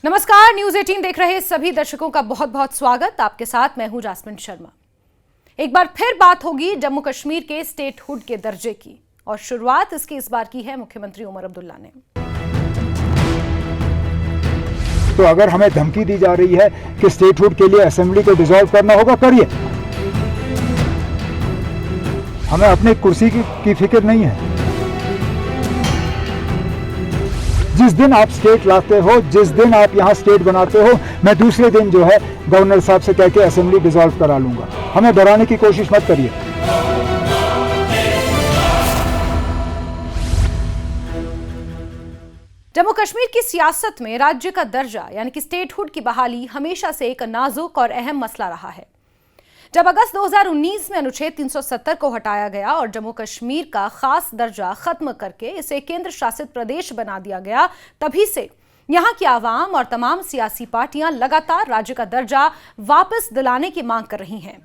नमस्कार, न्यूज 18 देख रहे सभी दर्शकों का बहुत बहुत स्वागत। आपके साथ मैं हूं जास्मिन शर्मा। एक बार फिर बात होगी जम्मू कश्मीर के स्टेटहुड के दर्जे की, और शुरुआत इसकी इस बार की है मुख्यमंत्री उमर अब्दुल्ला ने। तो अगर हमें धमकी दी जा रही है कि स्टेटहुड के लिए असेंबली को डिसॉल्व करना होगा, करिए। हमें अपनी कुर्सी की फिक्र नहीं है। जिस दिन आप स्टेट लाते हो, जिस दिन आप यहाँ स्टेट बनाते हो, मैं दूसरे दिन जो है गवर्नर साहब से कह के असेंबली डिसॉल्व करा लूंगा। हमें डराने की कोशिश मत करिए। जम्मू कश्मीर की सियासत में राज्य का दर्जा यानी कि स्टेटहुड की बहाली हमेशा से एक नाजुक और अहम मसला रहा है। जब अगस्त 2019 में अनुच्छेद 370 को हटाया गया और जम्मू कश्मीर का खास दर्जा खत्म करके इसे केंद्र शासित प्रदेश बना दिया गया, तभी से यहां की आवाम और तमाम सियासी पार्टियां लगातार राज्य का दर्जा वापस दिलाने की मांग कर रही हैं।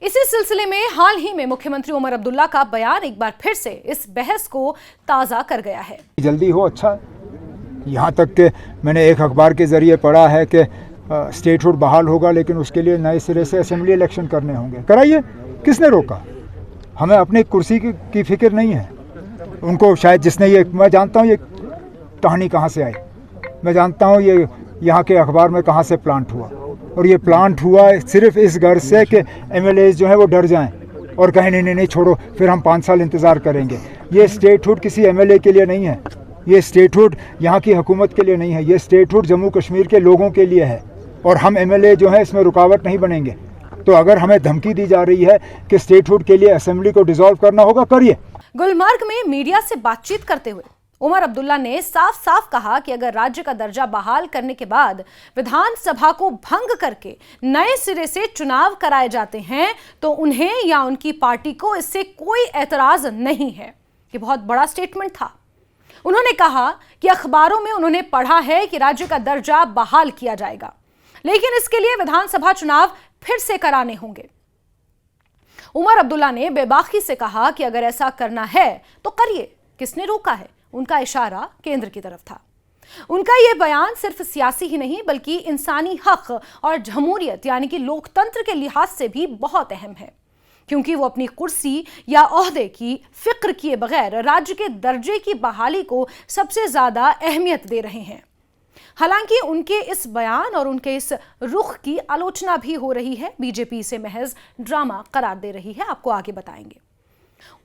इसी सिलसिले में हाल ही में मुख्यमंत्री उमर अब्दुल्ला का बयान एक बार फिर से इस बहस को ताजा कर गया है। जल्दी हो अच्छा। यहाँ तक कि मैंने एक अखबार के जरिए पढ़ा है कि स्टेटहुड बहाल होगा, लेकिन उसके लिए नए सिरे से असेंबली इलेक्शन करने होंगे। कराइए, किसने रोका? हमें अपनी कुर्सी की फिक्र नहीं है। उनको शायद जिसने ये, मैं जानता हूँ ये कहानी कहाँ से आई, मैं जानता हूँ ये यहाँ के अखबार में कहाँ से प्लांट हुआ, और ये प्लांट हुआ सिर्फ इस गर्ज से कि एमएलए जो हैं वो डर जाएं और कहें नहीं नहीं नहीं छोड़ो, फिर हम 5 साल इंतज़ार करेंगे। ये स्टेटहुड किसी एमएलए के लिए नहीं है, ये स्टेटहुड यहाँ की हुकूमत के लिए नहीं है, ये स्टेटहुड जम्मू कश्मीर के लोगों के लिए है, और हम एमएलए जो हैं इसमें रुकावट नहीं बनेंगे। तो अगर हमें धमकी दी जा रही है कि स्टेटहुड के लिए असेंबली को डिसॉल्व करना होगा, करिए। गुलमर्ग में मीडिया से बातचीत करते हुए उमर अब्दुल्ला ने साफ साफ कहा कि अगर राज्य का दर्जा बहाल करने के बाद विधानसभा को भंग करके नए सिरे से चुनाव कराए जाते हैं तो उन्हें या उनकी पार्टी को इससे कोई एतराज नहीं है। ये बहुत बड़ा स्टेटमेंट था। उन्होंने कहा कि अखबारों में उन्होंने पढ़ा है कि राज्य का दर्जा बहाल किया जाएगा, लेकिन इसके लिए विधानसभा चुनाव फिर से कराने होंगे। उमर अब्दुल्ला ने बेबाकी से कहा कि अगर ऐसा करना है तो करिए, किसने रोका है? उनका इशारा केंद्र की तरफ था। उनका यह बयान सिर्फ सियासी ही नहीं बल्कि इंसानी हक और जमहूरियत यानी कि लोकतंत्र के लिहाज से भी बहुत अहम है, क्योंकि वो अपनी कुर्सी या ओहदे की फिक्र किए बगैर राज्य के दर्जे की बहाली को सबसे ज्यादा अहमियत दे रहे हैं। हालांकि उनके इस बयान और उनके इस रुख की आलोचना भी हो रही है। बीजेपी इसे महज ड्रामा करार दे रही है। आपको आगे बताएंगे।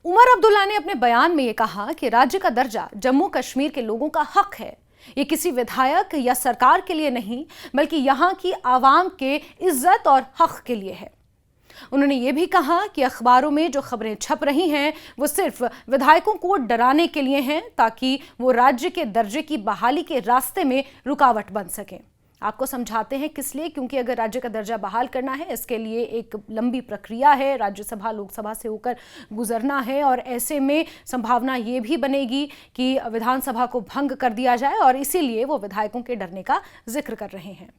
उमर अब्दुल्ला ने अपने बयान में यह कहा कि राज्य का दर्जा जम्मू कश्मीर के लोगों का हक है। ये किसी विधायक या सरकार के लिए नहीं बल्कि यहां की आवाम के इज्जत और हक के लिए है। उन्होंने ये भी कहा कि अखबारों में जो खबरें छप रही हैं वो सिर्फ विधायकों को डराने के लिए हैं ताकि वो राज्य के दर्जे की बहाली के रास्ते में रुकावट बन सकें। आपको समझाते हैं किस लिए, क्योंकि अगर राज्य का दर्जा बहाल करना है इसके लिए एक लंबी प्रक्रिया है, राज्यसभा लोकसभा से होकर गुजरना है, और ऐसे में संभावना ये भी बनेगी कि विधानसभा को भंग कर दिया जाए, और इसीलिए वो विधायकों के डरने का जिक्र कर रहे हैं।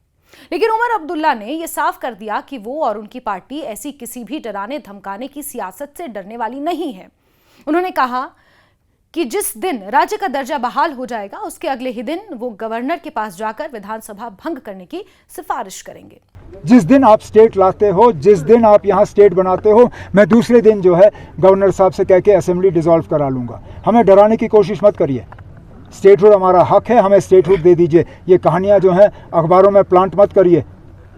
लेकिन उमर अब्दुल्ला ने यह साफ कर दिया कि वो और उनकी पार्टी ऐसी किसी भी डराने धमकाने की सियासत से डरने वाली नहीं है। उन्होंने कहा कि जिस दिन राज्य का दर्जा बहाल हो जाएगा उसके अगले ही दिन वो गवर्नर के पास जाकर विधानसभा भंग करने की सिफारिश करेंगे। जिस दिन आप स्टेट लाते हो, जिस दिन आप यहाँ स्टेट बनाते हो, मैं दूसरे दिन जो है गवर्नर साहब से कह के असेंबली डिसॉल्व करा लूंगा। हमें डराने की कोशिश मत करिए। स्टेटहुड हमारा हक है, हमें स्टेटहुड दे दीजिए। ये कहानियां जो हैं अखबारों में प्लांट मत करिए,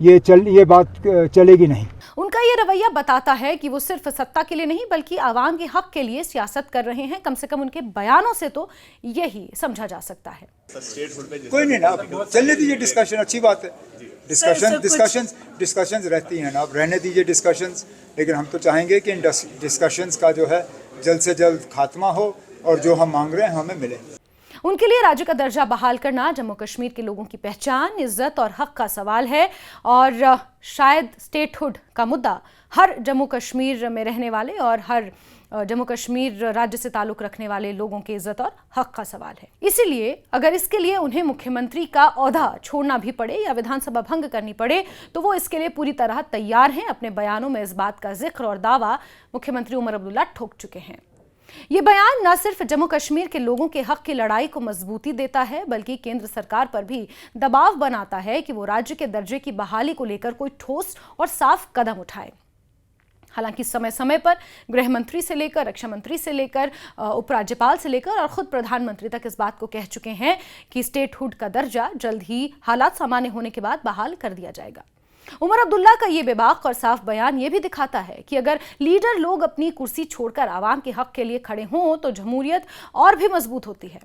ये बात चलेगी नहीं। उनका ये रवैया बताता है कि वो सिर्फ सत्ता के लिए नहीं बल्कि आवाम के हक के लिए सियासत कर रहे हैं। कम से कम उनके बयानों से तो यही समझा जा सकता है। कोई नहीं ना, चलने दीजिए डिस्कशन, अच्छी बात है। डिस्कशंस रहती हैं ना, अब रहने दीजिए डिस्कशंस। लेकिन हम तो चाहेंगे कि इन डिस्कशंस का जो है जल्द से जल्द खात्मा हो और जो हम मांग रहे हैं हमें मिले। उनके लिए राज्य का दर्जा बहाल करना जम्मू कश्मीर के लोगों की पहचान, इज्जत और हक का सवाल है, और शायद स्टेटहुड का मुद्दा हर जम्मू कश्मीर में रहने वाले और हर जम्मू कश्मीर राज्य से ताल्लुक रखने वाले लोगों की इज्जत और हक का सवाल है। इसीलिए अगर इसके लिए उन्हें मुख्यमंत्री का ओहदा छोड़ना भी पड़े या विधानसभा भंग करनी पड़े तो वो इसके लिए पूरी तरह तैयार हैं। अपने बयानों में इस बात का जिक्र और दावा मुख्यमंत्री उमर अब्दुल्ला ठोक चुके हैं। ये बयान न सिर्फ जम्मू कश्मीर के लोगों के हक की लड़ाई को मजबूती देता है, बल्कि केंद्र सरकार पर भी दबाव बनाता है कि वो राज्य के दर्जे की बहाली को लेकर कोई ठोस और साफ कदम उठाए। हालांकि समय समय पर गृह मंत्री से लेकर रक्षा मंत्री से लेकर उपराज्यपाल से लेकर और खुद प्रधानमंत्री तक इस बात को कह चुके हैं कि स्टेटहुड का दर्जा जल्द ही हालात सामान्य होने के बाद बहाल कर दिया जाएगा। उमर अब्दुल्ला का ये बेबाक और साफ बयान ये भी दिखाता है कि अगर लीडर लोग अपनी कुर्सी छोड़कर आवाम के हक के लिए खड़े हों तो जमहूरियत और भी मजबूत होती है।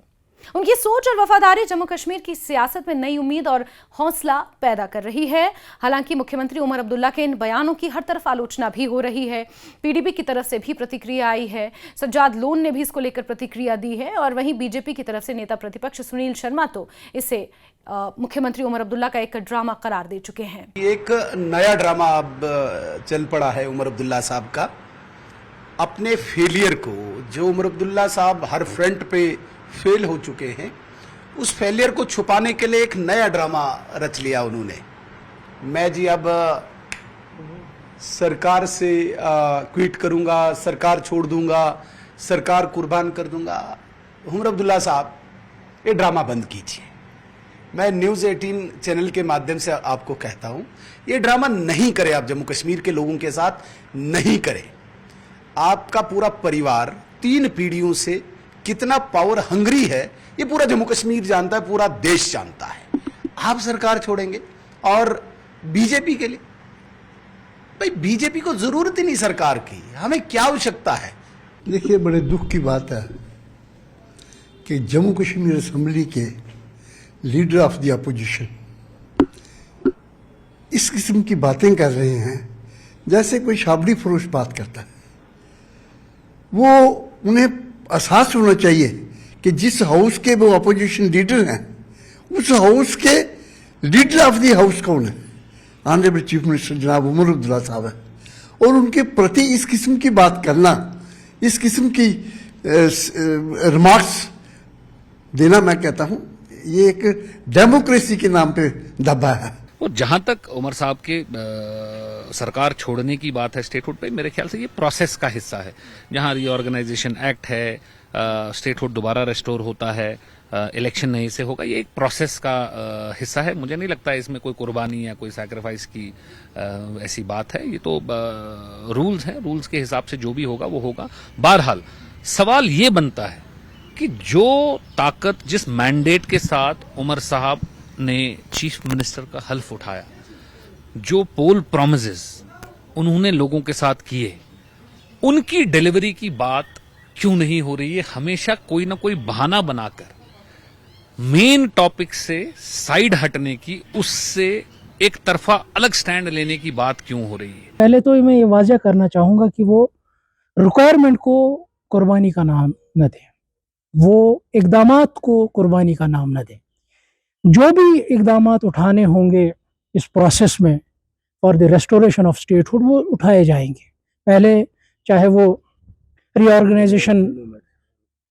उनकी सोच और वफादारी जम्मू कश्मीर की सियासत में नई उम्मीद और हौसला पैदा कर रही है। हालांकि मुख्यमंत्री उमर अब्दुल्ला के इन बयानों की हर तरफ आलोचना भी हो रही है। पीडीपी की तरफ से भी प्रतिक्रिया आई है, सज्जाद लोन ने भी इसको लेकर प्रतिक्रिया दी है और वहीं बीजेपी की तरफ से नेता प्रतिपक्ष सुनील शर्मा तो इसे मुख्यमंत्री उमर अब्दुल्ला का एक ड्रामा करार दे चुके हैं। एक नया ड्रामा अब चल पड़ा है उमर अब्दुल्ला साहब का। अपने फेलियर को, जो उमर अब्दुल्ला साहब हर फ्रंट पे फेल हो चुके हैं, उस फेलियर को छुपाने के लिए एक नया ड्रामा रच लिया उन्होंने। मैं जी अब सरकार से क्विट करूंगा, सरकार छोड़ दूंगा, सरकार कुर्बान कर दूंगा। उमर अब्दुल्ला साहब, ये ड्रामा बंद कीजिए। मैं न्यूज़ 18 चैनल के माध्यम से आपको कहता हूं, ये ड्रामा नहीं करें आप, जम्मू कश्मीर के लोगों के साथ नहीं करें। आपका पूरा परिवार 3 पीढ़ियों से कितना पावर हंग्री है ये पूरा जम्मू कश्मीर जानता है, पूरा देश जानता है। आप सरकार छोड़ेंगे और बीजेपी के लिए, भाई बीजेपी को जरूरत ही नहीं सरकार की, हमें क्या आवश्यकता है। देखिए, बड़े दुख की बात है कि जम्मू कश्मीर असेंबली के लीडर ऑफ द अपोजिशन इस किस्म की बातें कर रहे हैं जैसे कोई शाबड़ी फरोश बात करता है। वो उन्हें एहसास होना चाहिए कि जिस हाउस के वो अपोजिशन लीडर हैं, उस हाउस के लीडर ऑफ द हाउस कौन है? ऑनरेबल चीफ मिनिस्टर जनाब उमर अब्दुल्ला साहब है। और उनके प्रति इस किस्म की बात करना, इस किस्म की रिमार्क्स देना, मैं कहता हूं ये एक डेमोक्रेसी के नाम पे दबा है। और जहां तक उमर साहब के सरकार छोड़ने की बात है स्टेटहुड पे, मेरे ख्याल से ये प्रोसेस का हिस्सा है। जहां रीऑर्गेनाइजेशन एक्ट है, स्टेटहुड दोबारा रेस्टोर होता है, इलेक्शन नहीं से होगा, ये एक प्रोसेस का हिस्सा है। मुझे नहीं लगता है इसमें कोई कुर्बानी या कोई सैक्रिफाइस की ऐसी बात है। ये तो रूल्स हैं, रूल्स के हिसाब से जो भी होगा वो होगा। बहरहाल सवाल ये बनता है कि जो ताकत, जिस मैंडेट के साथ उमर साहब ने चीफ मिनिस्टर का हल्फ उठाया, जो पोल प्रॉमिसेस उन्होंने लोगों के साथ किए, उनकी डिलीवरी की बात क्यों नहीं हो रही है? हमेशा कोई ना कोई बहाना बनाकर मेन टॉपिक से साइड हटने की, उससे एक तरफा अलग स्टैंड लेने की बात क्यों हो रही है? पहले तो मैं ये वाज़ह करना चाहूंगा कि वो रिक्वायरमेंट को कुर्बानी का नाम न दें, वो इकदामात को कुर्बानी का नाम न दें। जो भी इकदामात उठाने होंगे इस प्रोसेस में for the restoration of statehood, वो उठाए जाएंगे। पहले चाहे वो रीऑर्गेनाइजेशन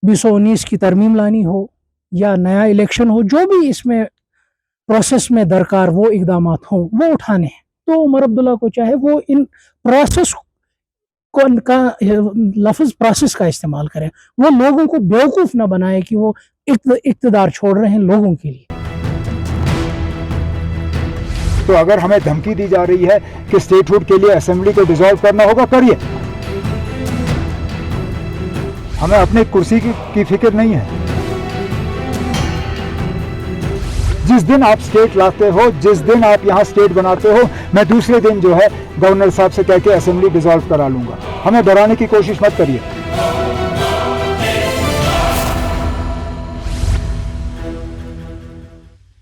2019 की तरमीम लानी हो या नया इलेक्शन हो, जो भी इसमें प्रोसेस में दरकार वो इकदामात हों, वो उठाने हैं। तो उमर अब्दुल्ला को चाहे वो इन प्रोसेस का लफ्ज़ प्रोसेस का इस्तेमाल करें, वो लोगों को बेवकूफ़ ना बनाए कि वो इक़्तिदार छोड़ रहे हैं लोगों के लिए। तो अगर हमें धमकी दी जा रही है कि स्टेटहुड के लिए असेंबली को डिसॉल्व करना होगा, करिए। हमें अपनी कुर्सी की फिक्र नहीं है। जिस दिन आप स्टेट लाते हो, जिस दिन आप यहाँ स्टेट बनाते हो, मैं दूसरे दिन जो है गवर्नर साहब से कह के असेंबली डिसॉल्व करा लूंगा। हमें डराने की कोशिश मत करिए।